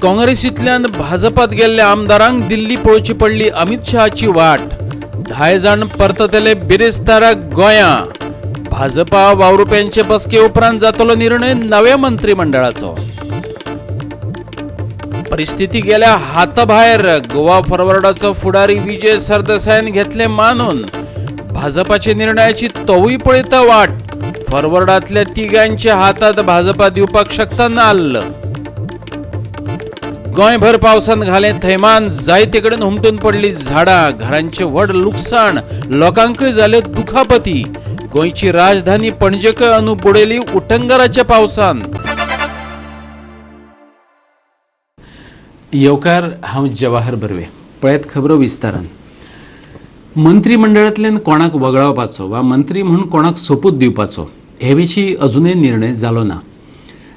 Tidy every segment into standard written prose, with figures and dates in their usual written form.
काँग्रेसींतल्यान भाजपात गेल्ल्या आमदारांक दिल्ली पळोवची पडली अमित शहाची वाट. 10 जाण परततले बिरेस्तारा गोंयां. भाजपा वावुरप्यांचे बसके उपरांत जातलो निर्णय नव्या मंत्रिमंडळाचो. परिस्थिती गेल्या हाताभायर. गोवा फॉरवर्डाचो फुडारी विजय सरदेसायान घेतले मानून. भाजपाचे निर्णयाची तोवूय पळयता वाट. फॉरवर्डांतल्या तिगांच्या हातात भाजपा दिवपाक शकता नाल्ल. गोंयभर पावसान घालें थैमान. जायते कडेन हुमटून पडली झाडां. घरांचे व्हड लुकसाण. लोकांकय जाले दुखापती. गोंयची राजधानी पणजेकय अनु बुडयली उटंगराच्या पावसान. येवकार, हांव जवाहर बर्वे. पळयत खबरो विस्तारान. मंत्रिमंडळांतल्यान कोणाक वगळावपाचो वा मंत्री म्हणून कोणाक सोपूत दिवपाचो हे विशीं अजूनय निर्णय जालो ना.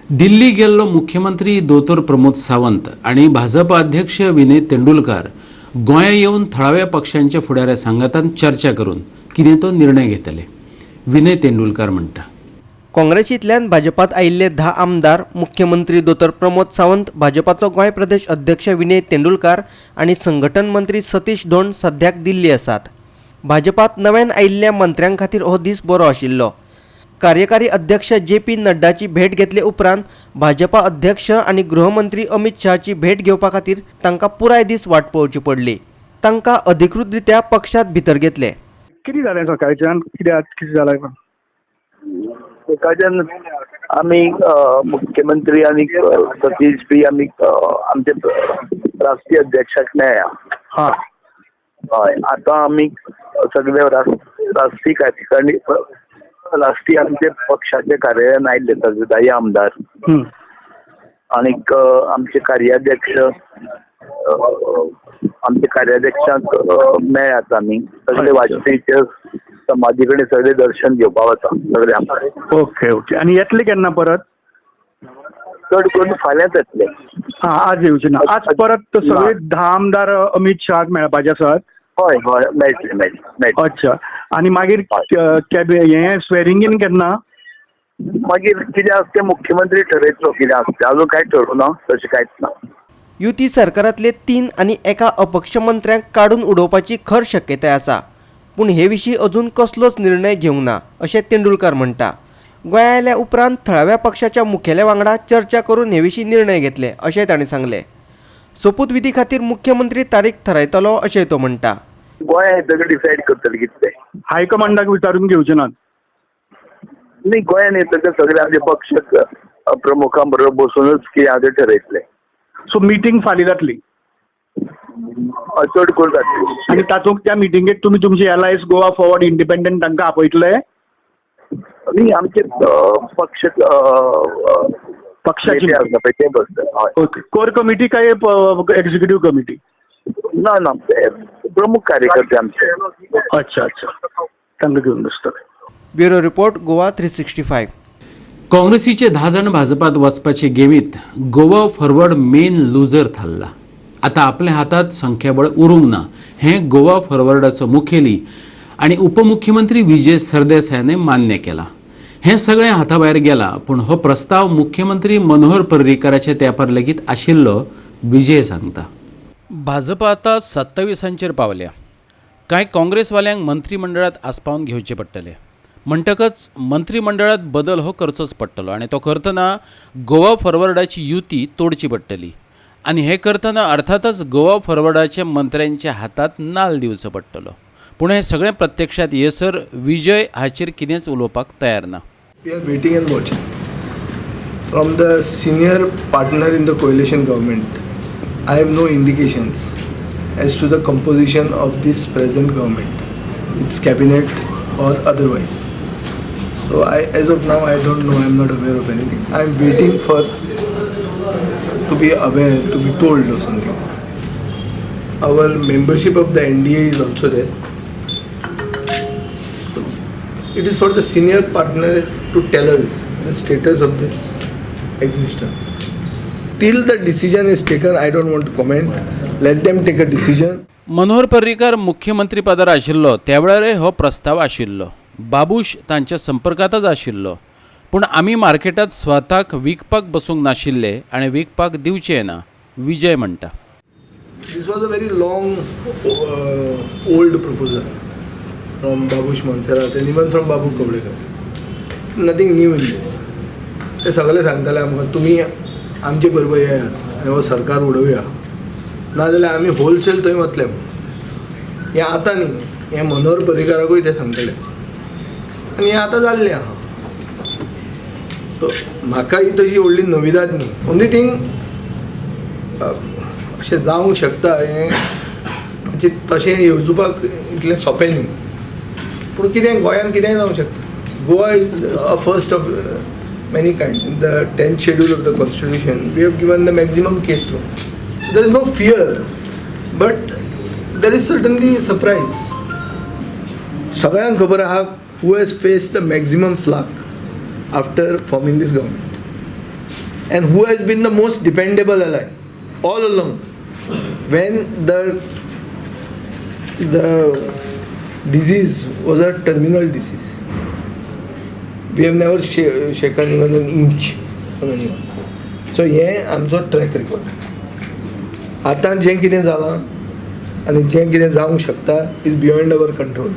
दिल्ली गेल्लो मुख्यमंत्री दोतोर प्रमोद सावंत आणि भाजप अध्यक्ष विनय तेंडुलकार गोंया येवन थळाव्या पक्षांच्या फुडाऱ्या सांगातान चर्चा करून कितें तो निर्णय घेतले. विनय तेंडुलकार म्हणटा, काँग्रेसींतल्यान भाजपात आयिल्ले 10 आमदार मुख्यमंत्री दोतोर प्रमोद सावंत, भाजपाचो गोंय प्रदेश अध्यक्ष विनय तेंडुलकार आणि संघटन मंत्री सतीश धोंड सध्याक दिल्ली आसात. भाजपात नव्यान आयिल्ल्या मंत्र्यां खातीर हो दीस बरो आशिल्लो. कार्यकारी अध्यक्ष JP नड्डाची भेट घेतले उपरांत भाजपा अध्यक्ष आणि गृहमंत्री अमित शहाची भेट घेवपा खातीर तांकां पुराय दीस वाट पळोवची पडली. तांकां अधिकृतरित्या पक्षांत भितर घेतले. किती जालें सकाळच्यान? कितें जालां? सकाळच्यान आमी मुख्यमंत्री आणि सतीश बी आमी आमचे राष्ट्रीय अध्यक्षाक मेळ्ळ्या. हय, आतां आमी सगळे राष्ट्रीय कार्यकारिणी राष्ट्रीय आमचे पक्षाचे कार्यालयान आयिल्ले सगळे 10 आमदार आनीक आमचे कार्याध्यक्ष आमच्या कार्याध्यक्षांक मेळ्ळ्यात. आमी सगळे वाजपेयीचे समाधी कडेन सगळे दर्शन घेवपाक वता सगळे आमदार. Okay okay. आणि येतले केन्ना परत? चड करून फाल्यांच येतले. आज येवचे ना. आज परत सगळे 10 आमदार अमित शहाक मेळपाचे आसात? हय हय, मेळटले. अच्छा. आणि मागीर हे स्वेरिंगीन केन्ना? मागीर कितें आसता तें मुख्यमंत्री ठरयतलो. कितें आसता अजून कांय ठरवना, तशें कांयच ना. युती सरकारांतले 3 आणि एका अपक्ष मंत्र्यांक काडून उडोवपाची खर शक्यताय आसा. पूण हे विशीं अजून कसलोच निर्णय घेवंक ना अशें तेंडुलकार म्हणटा. गोंया आयल्या उपरांत थळाव्या पक्षाच्या मुखेल्या वांगडा चर्चा करून हे विशीं निर्णय घेतले अशें ताणें सांगलें. सोपूत विधी खातीर मुख्यमंत्री तारीख थारायतलो अशें तो म्हणटा. गोंय येतकीर डिसायड करतले कितें तें. हायकमांडाक विचारून घेवचे नात? न्ही, गोंयान येतकीर सगळे आमचे पक्ष प्रमुखां बरोबर बसूनच कितें आहा तें ठरयतले. सो मिटींग फाल्यां जातली? चड करून जातली. आणि तातूंत त्या मिटींगेक तुमी तुमचे LIS गोवा फॉरवर्ड इंडिपेंडंट तांकां आपयतले? न्ही, आमचे पक्ष पक्षाचे आसा पळय ते बसतले. ओके. कोर कमिटी काय एक्झिक्युटिव्ह कमिटी? ना ना, प्रमुख कार्यकर्ते आमचे. अच्छा अच्छा, तांकां घेवन बसतले. Bureau report, Goa 365. काँग्रेसीचे 10 जाण भाजपात वचपाचे गेमीत गोवा फॉरवर्ड मेन लुजर थारला. आता आपल्या हातात संख्याबळ उरूंक ना हें गोवा फॉरवर्डाचो मुखेली आणि उपमुख्यमंत्री विजय सरदेसायाने मान्य केला. हें सगळें हाताभायर गेलां, पूण हो प्रस्ताव मुख्यमंत्री मनोहर पर्रीकाराच्या तेंपार लेगीत आशिल्लो, विजय सांगता. भाजप आता 27 पावल्या. कांय काँग्रेसवाल्यांक मंत्रिमंडळात आस्पावन घेवचे पडटले. म्हणटकच मंत्रिमंडळात बदल हो करचोच पडटलो आणि तो करतना गोवा फॉरवर्डाची युती तोडची पडटली. आणि हे करतना अर्थातच गोवा फॉरवर्डाच्या मंत्र्यांच्या हातात नाल दिवचो पडटलो. पूण हे सगळें प्रत्यक्षात येसर विजय हाचेर कितेंच उलोवपाक तयार ना. We are waiting and watching. From the senior partner in the coalition government, I have no indications as to the composition of this present government, its cabinet or otherwise. So as of now, I don't know. I am not aware of anything. I am waiting for to be aware, to be told of something. Our membership of the NDA is also there. So it is for the senior partner to tell us the status of this existence. Till the decision is taken, I don't want to comment. Let them take a decision. Manohar Parrikar मुख्यमंत्री पदार आशिल्लो त्यावेळार हो प्रस्ताव आशिल्लो. बाबूश तांच्या संपर्कांतच आशिल्लो. पूण आमी मार्केटात स्वताक विकपाक बसूंक नाशिल्ले आनी विकपाक दिवचे ना विजय म्हणटा. This was a very long, old proposal from Babush Monserrat and even from Babu Kavlekar. Nothing new in this. ते सगळे सांगताले आमकां तुमी आमचे बरोबर येयात आनी हो सरकार उडोवया नाजाल्यार आमी होलसेल थंय वतले. हें आतां न्ही, हें मनोहर पर्रीकाराकूय ते सांगतले आनी हें आतां जाल्लें आहा. सो म्हाका ही तशी व्हडली नविदाद न्ही. ओन्ली थिंग अशें जावंक शकता हें म्हणजे तशें येवजुपाक इतलें सोंपें न्ही. पूण कितें गोंयान कितेंय जावंक शकता. Goa is a first of many kinds. In the 10th schedule of the constitution, we have given the maximum case law. So there is no fear, but there is certainly surprise. सगळ्यांक खबर आहा who has faced the maximum flack after forming this government and who has been the most dependable ally all along when the disease was a terminal disease. We have never shaken even an inch from anyone. So हें आमचो track record. आतां जें कितें जालां आनी जें कितें जावंक शकता is beyond our control.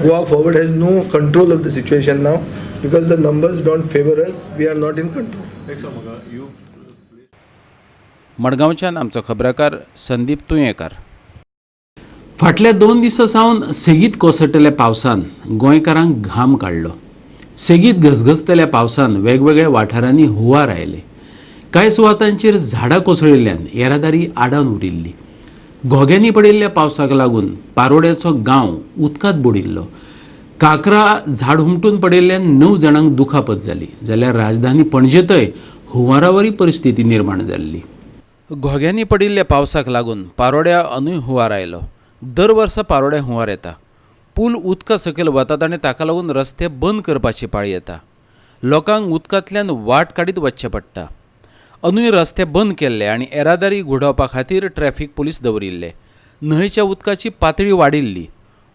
Goa forward has no control of the situation now because the numbers don't favour us. We are not in control. मडगांवच्यान आमचो खबराकार संदीप तुयेंकार. फाटल्या 2 दिसां सावन सेगीत कोसळटल्या पावसान गोंयकारांक घाम काडलो. सेगीत घसघसतल्या पावसान वेगवेगळ्या वाठारांनी हुंवार आयले. कांय सुवातांचेर झाडां कोसळिल्ल्यान येरादारी आडावन उरिल्ली. घोग्यांनी पडिल्ल्या पावसाक लागून पारोड्याचो गांव उदकांत बुडिल्लो. काकरा झाड हुमटून पडिल्ल्यान 9 जाणांक दुखापत जाली. जाल्यार राजधानी पणजेतय हुंवारावरी परिस्थिती निर्माण जाल्ली. घोग्यांनी पडिल्ल्या पावसाक लागून पारोड्या अनूय हुंवार आयलो. दर वर्सा पारोड्या हुंवार येता. पूल उदका सकयल वतात आनी ताका लागून रस्ते बंद करपाची पाळी येता. लोकांक उदकांतल्यान वाट काडीत वचचें पडटा. अनूय रस्ते बंद केल्ले आनी येरादारी घुडोवपा खातीर ट्रॅफिक पुलीस दवरिल्ले. न्हंयच्या उदकाची पातळी वाडिल्ली.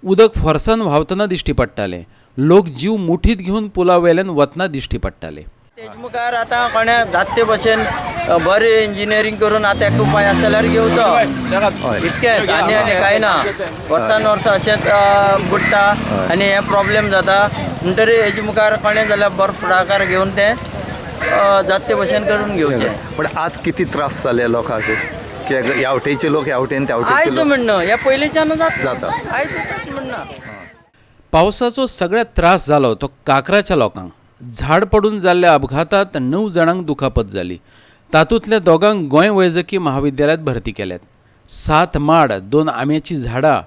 उदक फोर्सान व्हांवतना दिश्टी पडटालें. लोक जीव मुठीत घेवन पुला वयल्यान वतना दिश्टी पडटाले. तेज मुखार आतां कोणें जाते भशेन बरें इंजिनियरींग करून आतां एक उपाय आसा जाल्यार घेवचो. इतकेंच आनी कांय ना. वर्सान वर्सा अशेंच बुडटा आनी हे प्रॉब्लेम जाता. म्हणटरी हेजे मुखार कोणें जाल्यार बरो फुडाकार घेवन तें जाते भशेन करून घेवचें. पण आज किती त्रास जाले लोकांक की ह्या वटेचे लोक ह्या वटेन त्या वटेचे आयज म्हणणं ह्या पयलींच्यान जाता. आयज तशें म्हणना. पावसाचो सगळ्यात त्रास जालो तो काकराच्या लोकांक. झाड पडून जाल्ल्या अपघातात 9 जाणांक दुखापत जाली. तातूंतल्या दोगांक गोंय वैजकी महाविद्यालयात भरती केल्यात. 7 माड, 2 आंब्याची झाडां,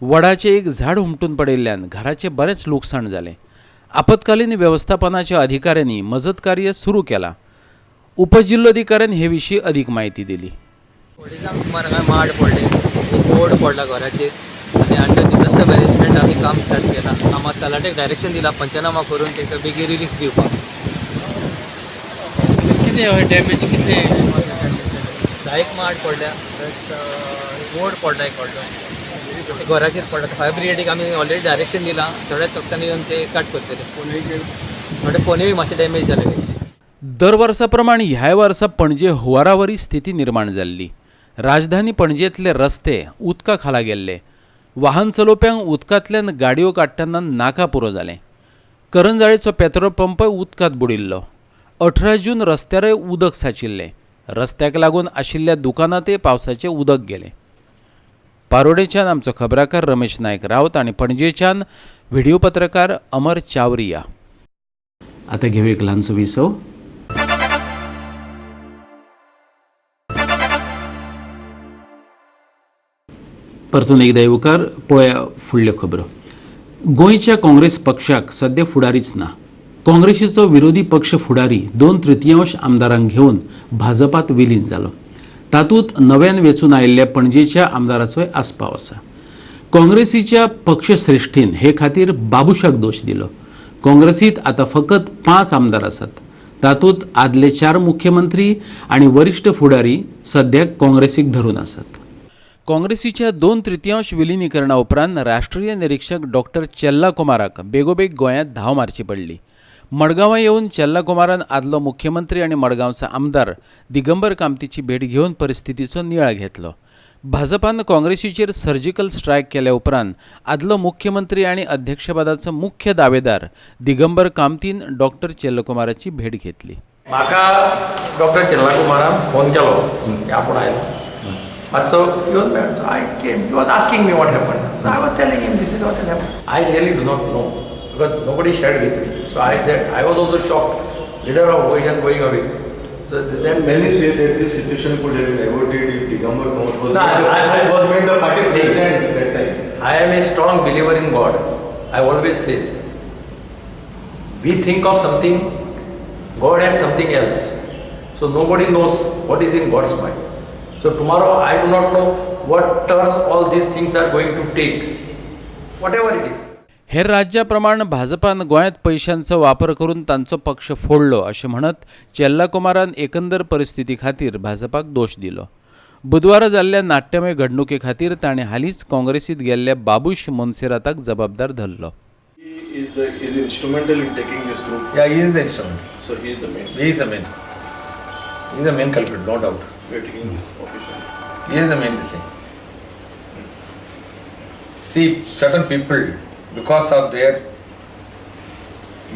वडाचें एक झाड हुमटून पडिल्ल्यान घराचें बरेंच लुकसाण जालें. आपतकालीन वेवस्थापनाच्या अधिकाऱ्यांनी मजत कार्य सुरू केलां. उपजिल्लोधिकाऱ्यान हे विशीं अधिक माहिती दिली. पोलिसांक सुमार हांगा माड पडले, एक बोर्ड पडला घराचेर आनी अंडर डिजास्टर मॅनेजमेंट आमी काम स्टार्ट केलां. आम्हा तलाट्याक डायरेक्शन दिला पंचनामा करून तांकां बेगीन रिलीफ दिवपाक. कितें डॅमेज कितें 10 माड पडल्या, बोर्ड पडला एक व्हडलो घराचेर पडला. फायर ब्रिगेडीक आमी ऑलरेडी डायरेक्शन दिलां. थोड्याच वक्तान येवन ते कट करतले. थोडे फोनूय मातशे डॅमेज जाले तेंचे. दर वर्सा प्रमाण ह्या वर्सा पणजे हुंवारावरी स्थिती निर्माण जाल्ली. राजधानी पणजेंतले रस्ते उदका खाला गेल्ले. वाहन चलोवप्यांक उदकांतल्यान गाडयो काडटना नाका पुरो जालें. करंजाळेचो पेट्रोल पंपय उदकांत बुडिल्लो. 18 जून रस्त्यारय उदक साचिल्लें. रस्त्याक लागून आशिल्ल्या दुकानांतय पावसाचें उदक गेलें. पारोडेच्यान आमचो खबराकार रमेश नायक रावत आनी पणजेच्यान व्हिडिओ पत्रकार अमर चावरिया. आतां घेऊ एक ल्हानसो विसव. परतून एकदा येवकार पळया फुडल्यो खबरो. गोंयच्या काँग्रेस पक्षाक सध्या फुडारीच ना. काँग्रेसीचो विरोधी पक्ष फुडारी 2/3 आमदारांक घेवन भाजपात विलीन जालो. तातूंत नव्यान वेंचून आयिल्ल्या पणजेच्या आमदाराचोय आस्पाव आसा. काँग्रेसीच्या पक्षश्रेश्ठीन हे खातीर बाबुशाक दोश दिलो. काँग्रेसीत आतां फकत 5 आमदार आसात. तातूंत आदले 4 मुख्यमंत्री आनी वरिश्ठ फुडारी सद्याक काँग्रेसीक धरून आसात. काँग्रेसीच्या 2/3 विलिनीकरणा उपरांत राष्ट्रीय निरीक्षक डॉक्टर चेल्ला कुमाराक बेगोबेग गोंयांत धांव मारची पडली. मडगांवां येवन चेल्लाकुमारान आदलो मुख्यमंत्री आनी मडगांवचो आमदार दिगंबर कामतीची भेट घेवन परिस्थितीचो नियाळ घेतलो. भाजपान काँग्रेसीचेर सर्जिकल स्ट्रायक केल्या उपरांत आदलो मुख्यमंत्री आनी अध्यक्षपदाचो मुख्य दावेदार दिगंबर कामतीन डॉक्टर चेल्लाकुमाराची भेट घेतली. म्हाका डॉक्टर चेल्लाकुमारान फोन केलो की आपूण आयलो मातसो येवन मेळ. So I came. He was asking me what happen. So I was telling him this is what happen. I really do not know because nobody shared with me. So I said I was also shocked. Leader of opposition going away. So then Many say that this situation could have been avoided if Digambar was No, was made the party See, president at that time. I am a strong believer in God. I always say, we think of something, God has something else. So nobody knows what is in God's mind. So tomorrow I do not know what turn all these things are going to take. Whatever it is. हेर राज्याप्रमाण भाजपान गोंयांत पैशांचो वापर करून तांचो पक्ष फोडलो अशें म्हणत चेल्लाकुमारान एकंदर परिस्थिती खातीर भाजपाक दोश दिलो. बुधवारा जाल्ल्या नाट्यमय घडणुके खातीर ताणें हालींच काँग्रेसींत गेल्ल्या बाबूश मोन्सेराताक जबाबदार धरलो. Is instrumental in taking this group. Yeah, he is the instrument. So he is the main. He is the main. He is the main culprit, no doubt. We are taking this officially. He is the main thing. See, certain people, because of their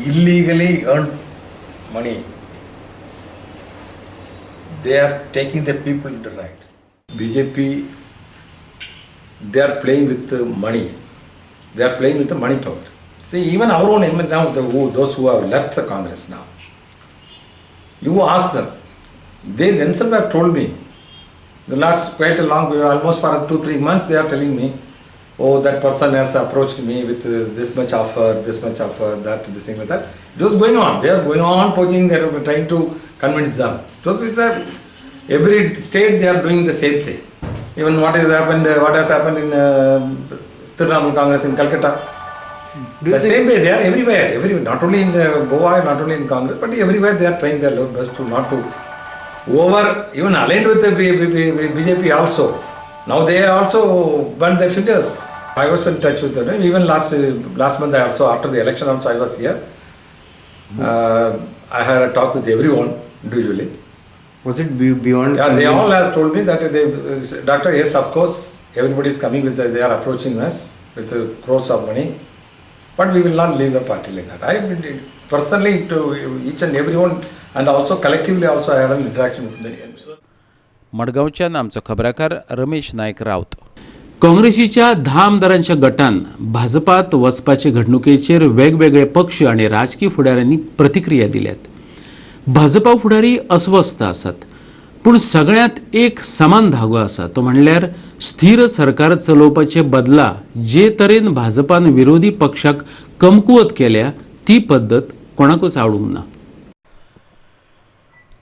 illegally earned money, they are taking the people into right. BJP, they are playing with the money. They are playing with the money power. See, even our own now, those who have left the Congress now, you ask them, they themselves have told me, the last quite a long, almost for 2-3 months, they are telling me, oh, that person has approached me with this much offer, that, this thing like that. It was going on. They are going on poaching, they are trying to convince them. Every state they are doing the same thing. Even what has happened in Trinamool Congress in Calcutta. The same way they are everywhere, not only in Goa, not only in Congress, but everywhere they are trying their best to not to even aligned with the BJP also. Now they also burned their fingers. I was in touch with them. Even last month also, after the election also I was here. I had a talk with everyone individually. Was it beyond? Yeah, they all have told me that Doctor, yes, of course, everybody is coming with they are approaching us with crores of money, but we will not leave the party like that. I have been personally to each and everyone, and also collectively also I had an interaction with many. मडगांवच्यान आमचो खबराकार रमेश नायक रावत. काँग्रेसीच्या 10 आमदारांच्या गटान भाजपात वचपाचे घडणुकेचेर वेगवेगळे पक्ष आणि राजकीय फुडाऱ्यांनी प्रतिक्रिया दिल्यात. भाजपा फुडारी अस्वस्थ आसात, पूण सगळ्यांत एक समान धागो आसा, तो म्हणल्यार स्थिर सरकार चलोवपाचे बदला जे तरेन भाजपान विरोधी पक्षाक कमकुवत केल्या ती पद्दत कोणाकूच आवडूंक ना.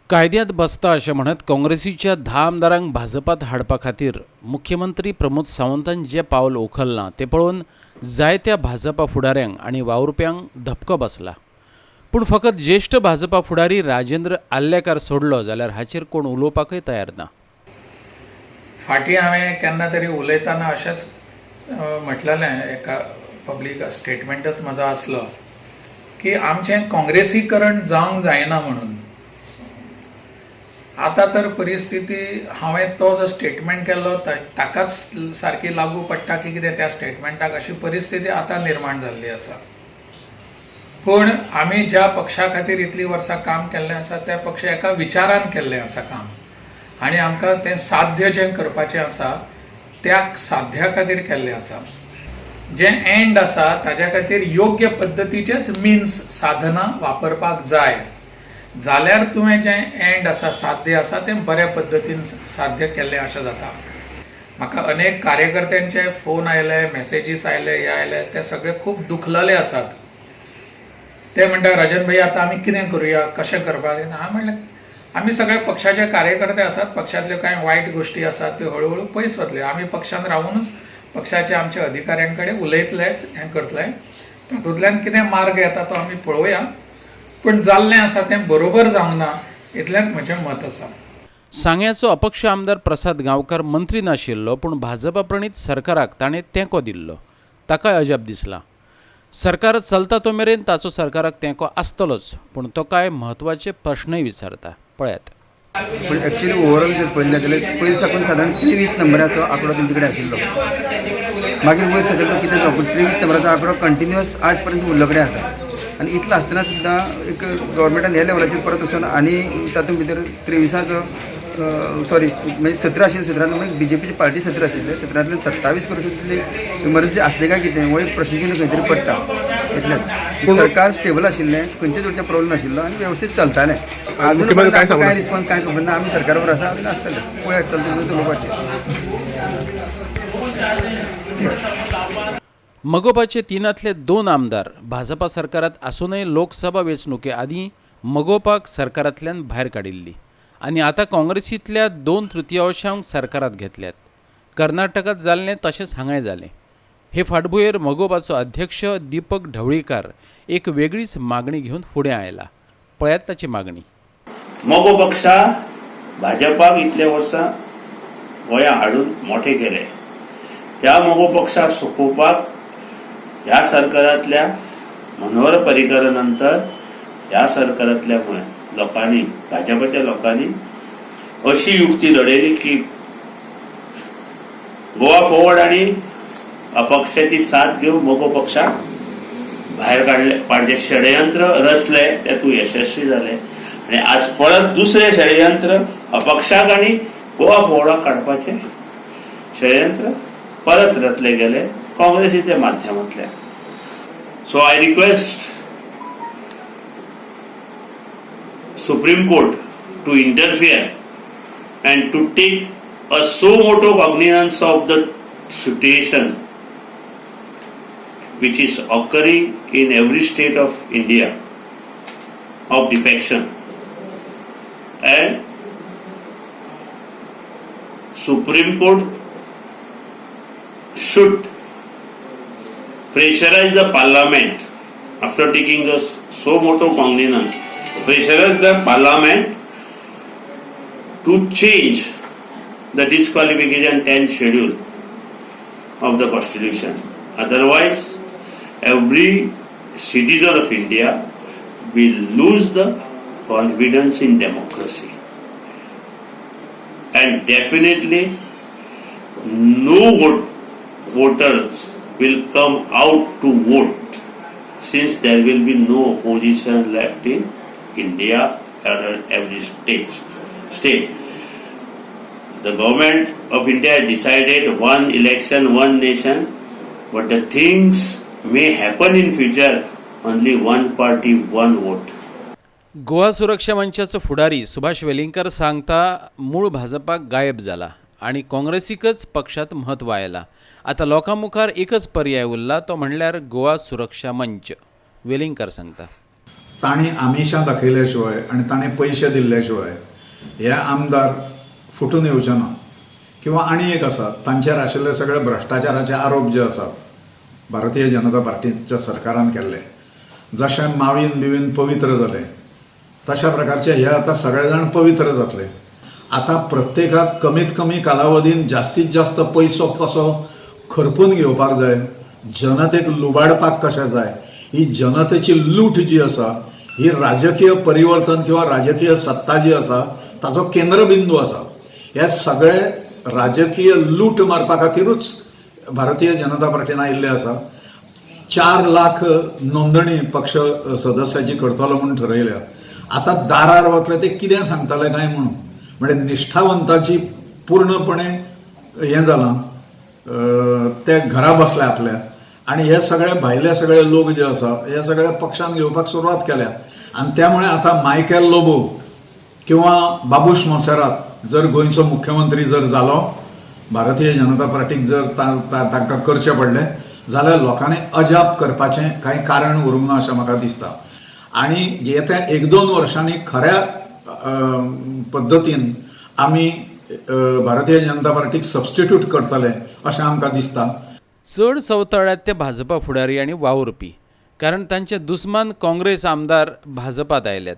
कायद्यात बसता अशें म्हणत काँग्रेसीच्या 10 आमदारांक भाजपात हाडपा खातीर मुख्यमंत्री प्रमोद सावंतान जे पावल उखल्लां तें पळोवन जायत्या भाजपा फुडाऱ्यांक आनी वावुरप्यांक धपको बसला. पूण फकत ज्येश्ठ भाजपा फुडारी राजेंद्र आल्लेकार सोडलो जाल्यार हाचेर कोण उलोवपाकय तयार ना. फाटीं हांवें केन्ना तरी उलयतना अशेंच म्हटलेलें, एका पब्लीक स्टेटमेंटच म्हजो आसलो की आमचें काँग्रेसीकरण जावंक जायना म्हणून. आतां तर परिस्थिती हांवें तो जो स्टेटमेंट केल्लो ताकाच सारकी लागू पडटा की कितें त्या स्टेटमेंटाक, अशी परिस्थिती आतां निर्माण जाल्ली आसा. पूण आमी ज्या पक्षा खातीर इतलीं वर्सां काम केल्लें आसा त्या पक्ष एका विचारान केल्लें आसा काम, आनी आमकां तें साध्य जें करपाचें आसा त्या साध्या खातीर केल्लें आसा. जें एंड आसा ताच्या खातीर योग्य पद्दतीचेच मिन्स साधनां वापरपाक जाय, जाल्यार तुवें जें एंड आसा, साध्य आसा तें बऱ्या पद्दतीन साध्य केल्लें अशें जाता. म्हाका अनेक कार्यकर्त्यांचे फोन आयले, मेसेजीस आयले, हे आयले, ते सगळे खूब दुखलले आसात. ते म्हणटा राजन भाई आतां आमी कितें करुया, कशें करपाक. हांवें म्हणलें आमी सगळे पक्षाचे कार्यकर्ते आसात, पक्षांतल्यो कांय वायट गोश्टी आसात त्यो हळू पयस वतल्यो. आमी पक्षांत रावूनच पक्षाचे आमच्या अधिकाऱ्यां कडेन उलयतले, हें करतले, तातूंतल्यान कितें मार्ग येता तो आमी पळोवया. पूण जाल्लें आसा तें बरोबर जावंक ना इतलेंच म्हजें मत आसा. सांग्याचो अपक्ष आमदार प्रसाद गांवकार मंत्री नाशिल्लो, पूण भाजपा प्रणीत सरकाराक ताणें तेंको दिल्लो, ताकाय अजाप दिसला. सरकार चलता तो मेरेन ताचो सरकाराक तेंको आसतलोच, पूण तो कांय म्हत्वाचे प्रश्नय विचारता. पळयात. पण ॲक्च्युली ओवरऑल जर पळयलें जाल्यार पयलीं साकून सादारण 23 नंबराचो आंकडो तेंचे कडेन आशिल्लो. मागीर वयर सकयल तो कितें जावं पूण 23 नंबराचो आंकडो कंटिन्युअस आज पर्यंत उरलो कडेन आसा. आनी इतलो आसतना सुद्दां एक गव्हर्मेंटान ह्या लेवलाचेर परत वचून आनी तातूंत भितर 23चो म्हणजे 17 आशिल्ले, 17 मागीर BJPची पार्टी 17 आशिल्ले, 17तल्यान 27 करूं शकतली इमर्जन्सी आसली काय कितें हो एक प्रश्नचिन्ह खंय तरी पडटा. इतलेंच सरकार स्टेबल आशिल्लें, खंयचेच वयरचें प्रॉब्लेम नाशिल्लो आनी वेवस्थीत चलतालें. अजून काय रिस्पॉन्स काय खबर ना. आमी सरकारा बरोबर आसा अजून आसतले. पळयात चलता चलोवपाचें. मगोपाचे 3तले 2 आमदार भाजपा सरकारात आसूनय लोकसभा वेंचणुके आदीं मगोपाक सरकारांतल्यान भायर काडिल्ली आनी आतां काँग्रेसींतल्या 2/3 सरकारांत घेतल्यात. कर्नाटकात जाल्लें तशेंच हांगाय जालें. हे फाटभुंयेर मगोपाचो अध्यक्ष दीपक ढवळीकार एक वेगळीच मागणी घेवन फुडें आयला. पळयात ताची मागणी. मगो पक्षा भाजपाक इतले वर्सां गोंया हाडून मोठे केले. त्या मगो पक्षाक सोंपोवपाक ह्या सरकारांतल्या मनोहर पर्रीकरा नंतर ह्या सरकारांतल्या लोकांनी, भाजपाच्या लोकांनी अशी युक्ती लडयली की गोवा फॉरवर्ड आनी अपक्षाची साथ घेवन मगो पक्षाक भायर काडचे षडयंत्र रचले, तेतूंत यशस्वी जाले. आनी आज परत दुसरे षडयंत्र अपक्षाक आनी गोवा फॉरवर्डाक काडपाचे षडयंत्र परत रचले गेले काँग्रेसीच्या माध्यमांतल्यान. So I request Supreme Court to interfere and to take a so moto cognizance of the situation which is occurring in every state of India of defection, and Supreme Court should pressurize the Parliament after taking the so moto cognizance, pressurize the Parliament to change the disqualification 10 schedule of the Constitution. Otherwise, every citizen of India will lose the confidence in democracy. And definitely, no voters will come out to vote, since there will be no opposition left in India or every state. The government of India has decided one election, one nation, but the things may happen in future, only one party, one vote. Goa सुरक्षा मंचाचो फुडारी सुभाष वेलिंगकर सांगता मूळ भाजपाक गायब जाला आनी काँग्रेसीकच पक्षात म्हत्व आयला. आता लोकां मुखार एकच पर्याय उरला, तो म्हणल्यार गोवा सुरक्षा मंच. वेलिंगकर सांगता. तांणी आमिशां दाखयल्या शिवाय आनी ताणें पयशे दिल्ल्या शिवाय हे आमदार फुटून येवचे ना. किंवा आनी एक आसा, तांचेर आशिल्ले सगळे भ्रश्टाचाराचे आरोप जे आसात भारतीय जनता पार्टीच्या सरकारान केल्ले, जशें मावीन बिवीन पवित्र जाले तशा प्रकारचे हे आतां सगळे जाण पवित्र जातले. आता प्रत्येकाक कमीत कमी कालावधीन जास्तीत जास्त पयसो कसो खरपून घेवपाक जाय, जनतेक लुबाडपाक कशें जाय, ही जनतेची लूट जी आसा ही राजकीय परिवर्तन किंवा राजकीय सत्ता जी आसा ताचो केंद्रबिंदू आसा. हे सगळे राजकीय लूट मारपा खातीरूच भारतीय जनता पार्टीन आयिल्ले आसा. 4 लाख नोंदणी पक्ष सदस्याची करतलो म्हणून ठरयल्या. आता दारार वतले ते कितें सांगतले काय म्हणून, म्हणजे निश्ठावंताची पूर्णपणे हें जालां, ते घरा बसले आपल्या. आणि हे सगळे भायले सगळे लोक जे आसा हे सगळे पक्षान घेवपाक सुरवात केल्या. आणि त्यामुळे आता मायकेल लोबो किंवा बाबूश मोसेरात जर गोंयचो मुख्यमंत्री जर जालो, भारतीय जनता पार्टीक जर तांकां करचें पडलें जाल्यार लोकांनी अजाप करपाचें कांय कारण उरूंक ना अशें म्हाका दिसता. आणि येत्या 1-2 वर्सांनी खऱ्या पद्दतीन आमी भारतीय जनता पार्टीक सबस्टिट्यूट करतले अशें आमकां दिसता. चड चवताळ्यात ते भाजपा फुडारी आनी वावुरपी, कारण तांचे दुस्मान काँग्रेस आमदार भाजपात आयल्यात.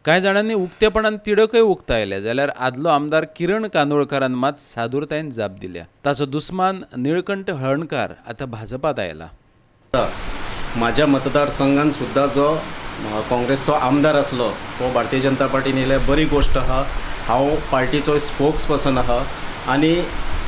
कांय जाणांनी उक्तेपणान तिडकय उक्तायले, जाल्यार आदलो आमदार किरण कांदोळकरान मात सादूरतायेन जाप दिल्या. ताचो दुस्मान निळकंठ हळर्णकार आतां भाजपात आयला. म्हाज्या मतदारसंघान सुद्दां जो काँग्रेसचो आमदार आसलो तो भारतीय जनता पार्टीन येयल्या बरी गोश्ट आहा. हांव पार्टीचो स्पोक्स पर्सन आहा आनी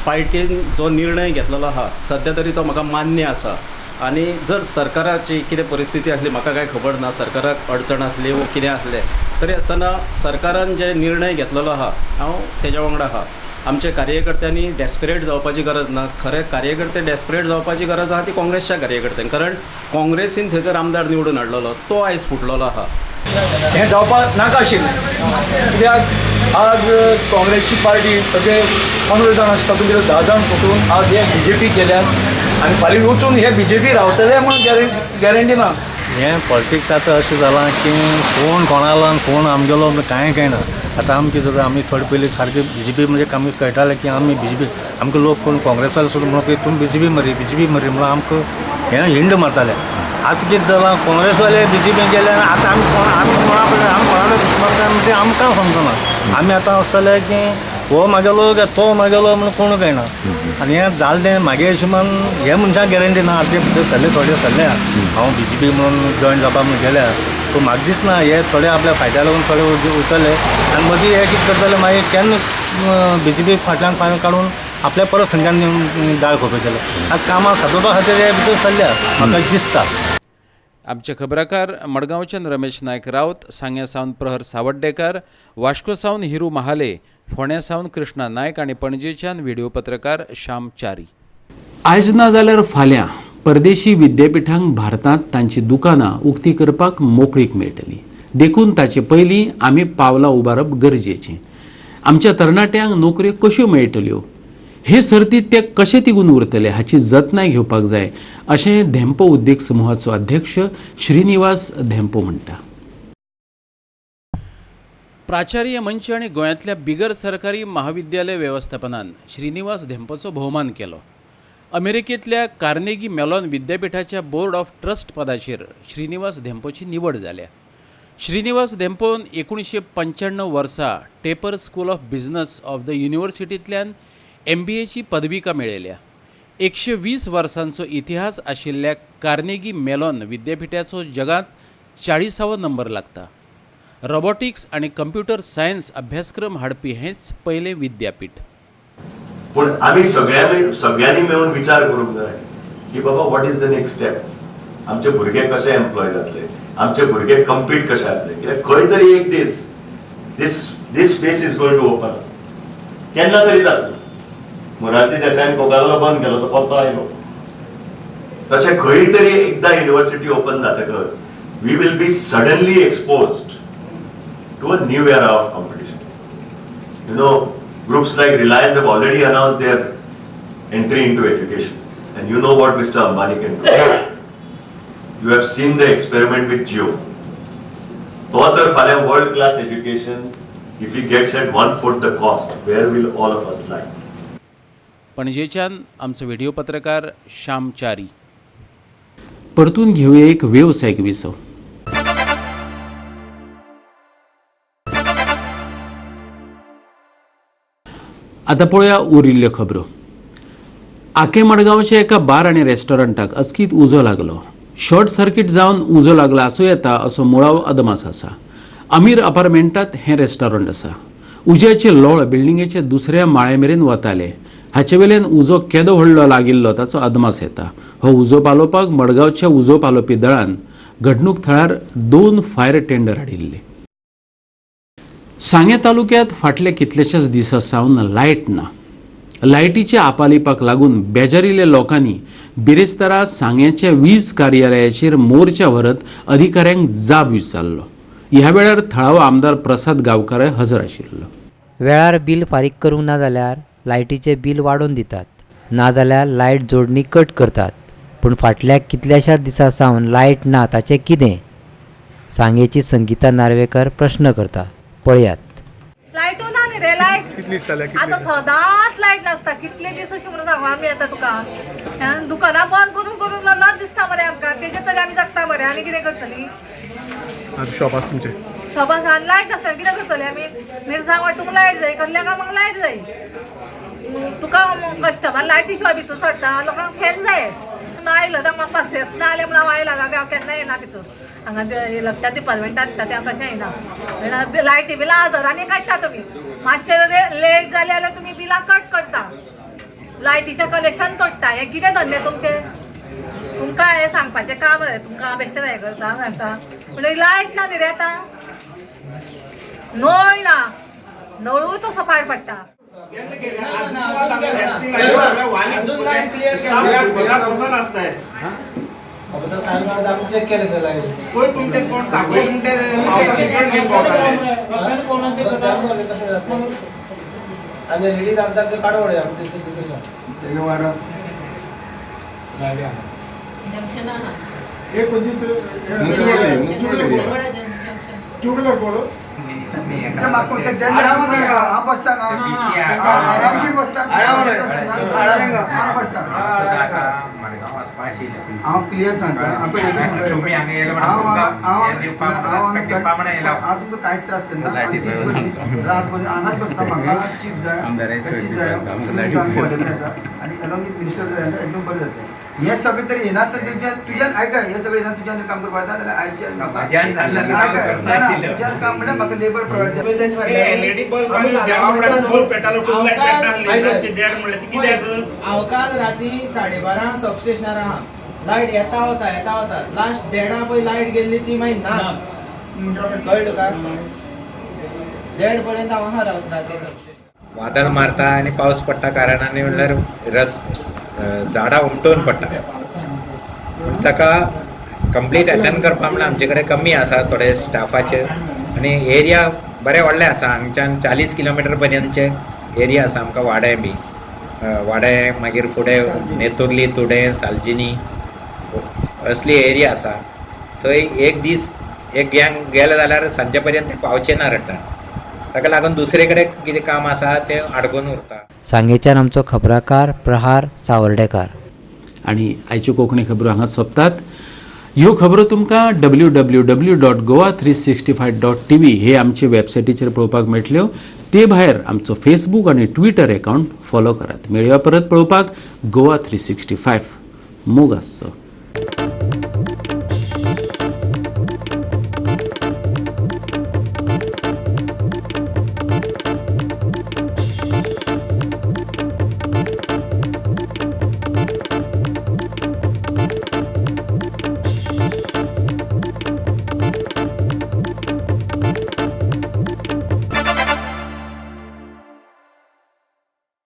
पार्टीन जो निर्णय घेतलेलो आहा सद्या तरी तो म्हाका मान्य आसा. आनी जर सरकाराची कितें परिस्थिती आसली म्हाका कांय खबर ना, सरकाराक अडचण आसली वो कितें आसलें तरी आसतना सरकारान जे निर्णय घेतलेलो आहा हांव तेज्या वांगडा आहा. आमच्या कार्यकर्त्यांनी डेस्परेट जावपाची गरज ना. खरे कार्यकर्ते डेस्परेट जावपाची गरज आहा ती काँग्रेसच्या कार्यकर्त्यांक, कारण काँग्रेसीन थंयसर आमदार निवडून हाडलेलो तो आयज फुटलेलो आहा. हें जावपाक नाका आशिल्लें, कित्याक आज काँग्रेसची पार्टी सगळे 15 जाण आसता तातूंत 10 जाण फुटून आज हे BJP केल्यात आनी फाल्यां वचून हे BJP रावतले म्हणून गॅरंटी ना. हें पॉलिटिक्स आतां अशें जालां की कोण कोणालो आनी कोण आमगेलो कांय कळना. आतां आमी कितें जाता, आमी थोडे पयलीं सारके BJP म्हणजे आमकां कळटालें की आमी BJP, आमकां लोक कोण काँग्रेसाले सुद्दां म्हणून तुमी BJP मरी म्हणून आमकां हें हिंड मारताले. आतां कितें जालां, काँग्रेसवाले BJP गेले आतां आमी कोणाले दुश्मन म्हणजे आमकां समजना. आमी आतां आसतले की हो म्हागेलो काय तो म्हागेलो म्हणून कोण कळना. आनी हें जालें तें म्हागे हिशोबान हे मनशाक गॅरंटी ना. आतां भितर सरले थोडे सरले हांव BJP म्हणून जॉयन जावपा म्हणून गेल्या, पूण म्हाका दिसना हे थोडे आपल्या फायद्या लागून थोडे उरतले आनी मदीं हे कितें करतले मागीर केन्ना BJP फाटल्यान पांय काडून आपल्या परत खंयच्यान दाळ खोपयतले. आतां कामां सादोवपा खातीर हे भितर सरल्या म्हाका दिसता. आमचे खबराकार मडगांवच्यान रमेश नायक रावत, सांग्या सावन प्रहर सावड्डेकर, वास्को सावन हिरू महाले, फोण्या सावन कृष्णा नायक आणि पणजेच्यान व्हिडिओ पत्रकार श्याम च्यारी. आयज ना जाल्यार फाल्यां परदेशी विद्यापीठांक भारतांत तांची दुकानां उक्ती करपाक मोकळीक मेळटली. देखून ताचे पयलीं आमी पावलां उबारप गरजेचें. आमच्या तरणाट्यांक नोकऱ्यो कश्यो मेळटल्यो, हे सर्तीत ते कशे तिगून उरतले हाची जतनाय घेवपाक जाय अशें धेंपो उद्देग समूहाचो अध्यक्ष श्रीनिवास धेंपो म्हणटा. प्राचार्य मंच आणि गोंयांतल्या बिगर सरकारी महाविद्यालय वेवस्थापनान श्रीनिवास धेंपोचो भोवमान केलो. अमेरिकेंतल्या कार्नेगी मेलॉन विद्यापीठाच्या बोर्ड ऑफ ट्रस्ट पदाचेर श्रीनिवास धेंपोची निवड जाल्या. श्रीनिवास धेंपोन 1995 वर्सा Tepper school of business of the युनिव्हर्सिटींतल्यान MBAची पदविका मेळयल्या. 120 वर्सांचो इतिहास आशिल्ल्या कार्नेगी मेलॉन विद्यापीठाचो जगांत 40वा नंबर लागता. रोबोटिक्स आणि कंप्युटर सायन्स अभ्यासक्रम हाडपी हेच पयलें विद्यापीठ. पण आमी सगळ्यांनी मेळून विचार करूंक जाय की बाबा what is the next step. आमचे भुरगे कशे एम्प्लॉय जातले, आमचे भुरगे कम्पीट कशे जातले, कित्याक खंय तरी एक दीस this space is going to open. केन्ना तरी जातलो. मोरारजी देसाईन कोकालो बंद केलो तो परतो आयलो. तशें खंय तरी एकदा युनिव्हर्सिटी ओपन जातकच we will be suddenly exposed to a new era of competition. You know, groups like Reliance have already announced their entry into education. And you know what Mr. Ambani can do. You have seen the experiment with Jio. Total for world class education, if he gets at 1/4 the cost, where will all of us lie? पणजेच्यान आमचो video पत्रकार श्याम च्यारी. परतून घेऊया एक व्यावसायिक विसव. आता पळोवया उरिल्ल्यो खबरो. आके मडगांवच्या एका बार आनी रेस्टॉरंटाक अचकीत उजो लागलो. शॉर्ट सर्किट जावन उजो लागला आसूं येता असो मुळावो अदमास आसा. अमीर अपार्टमेंटात हें रेस्टॉरंट आसा. उज्याचे लोळ बिल्डिंगेचे दुसऱ्या माळये मेरेन वताले. हाचे वेल्यान उजो केदो व्हडलो लागिल्लो ताचो अदमास येता. हो उजो पालोवपाक मडगांवच्या उजो पालोवपी दळान घडणूक थळार 2 फायर टेंडर हाडिल्ले. सांगे तालुक्यांत फाटल्या कितलेशेच दिसा सावन लायट ना. लायटीच्या आपालिपाक लागून बेजारिल्ल्या लोकांनी बिरेस्तारा सांग्याच्या वीज कार्यालयाचेर मोर्चा व्हरत अधिकाऱ्यांक जाब विचारलो. ह्या वेळार थळावो आमदार प्रसाद गांवकार हजर आशिल्लो. वेळार बिल फारीक करूंक ना जाल्यार लायटीचे बिल वाडोवन दितात, ना जाल्यार लायट जोडणी कट करतात. पूण फाटल्या कितल्याशाच दिसा सावन लायट ना ताचें कितें? सांगेची संगीता नार्वेकर प्रश्न करता. पळयात. लायटू ना न्ही रे. लायट कितली आता सदांच लायट नासता. कितले दीस अशें म्हणून सांगू आमी आतां तुका. दुकानां बंद करून करून लज दिसता मरे आमकां. तेजे तरी आमी जगता मरे. आनी कितें करतली? शॉपास तुमचे शॉपास लायट नासता कितें करतली आमी? मिरसांग वांटूंक लायट जाय, कसल्या कामाक लायट जाय. तुका कस्टमर लायटी शिवाय भितूर सरता. लोकांक फॅन जाय. म्हणून आयलो तर म्हाका पासेस ना जाल्यार म्हणून हांव आयला जाल्यार हांव केन्ना येना भितर हांगा लक्षात डिपार्टमेंटान दिता ते हांव कशें येना लायटी बिलां हजारांनी काडटा तुमी मातशें लेट जालें जाल्यार तुमी बिलां कट करता लायटीचें कनेक्शन तोडटा हें कितें धंदे तुमचे तुमकां हें सांगपाचें काम रे तुमकां बेश्टें हें करता सांगता पूण लायट ना न्ही रे आतां नळ ना नळूय तो सफाळ पडटा हांव क्लियर सांगता तुमकां कांयच त्रास करना रातभर हांगाच बसता म्हाका चीफ जाय आनी अलॉंग विथ मिनिस्टर जाय एकदम बरें जातलें हे सगळें तरी येनासतना तुज्यान आयका हे सगळें येना तुज्यान काम करपा येता जाल्यार तुज्यान काम म्हणल्यार म्हाका लेबर प्रोवायड अवकाश राती 12:30 सबस्टेशनार आहा लायट येता वता लास्ट 1:30 पळय लायट गेल्ली ती मागीर नाच कळ्ळें का 1:30 पर्यंत हांव आहा रावता ते सबस्टेशन वादळ मारता आनी पावस पडटा कारणान म्हणल्यार झाडां उमटून पडटा ताका कंप्लीट अटेंड करपा म्हणल्यार आमचे कडेन कमी आसा थोडे स्टाफाचे आनी एरिया बरें व्हडलें आसा हांगच्यान 40 किलोमिटर पर्यंतचे एरिया आसा आमकां वाडे बी वाडे मागीर फुडें नेतुर्ली तुडें सालजिनी असली एरिया आसा थंय एक दीस एक गँग गेले जाल्यार सांजे पर्यंत पावचे ना रट्टा ताका लागून दुसरे कडेन कितें काम आसा तें आडकून उरता सांगेच्यान आमचो खबराकार प्रहार सावर्डेकार आणि आयच्यो कोंकणी खबरो हांगा सोंपतात ह्यो खबरो तुमकां www.goa365.tv हे आमचे वेबसायटीचेर पळोवपाक मेळटल्यो ते भायर आमचो फेसबूक आनी ट्विटर अकाउंट फॉलो करात मेळया परत पळोवपाक गोवा 365 मोग आसचो